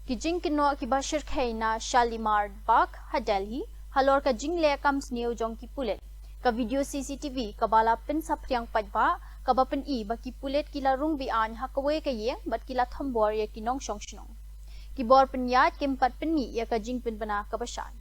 ki jing kino ki bashir khaina Shalimar Bagh ha Delhi halor ka jing le kams neu jong ki pulet ka video CCTV ka bala pen sapryang pajba ka bapen I ba ki pulet kila rung bi an ha kawe ka ye bat kila thambor ye kinong shongshnong ki bor pen yat kempat pen mi ya ka jing pen bana ka basan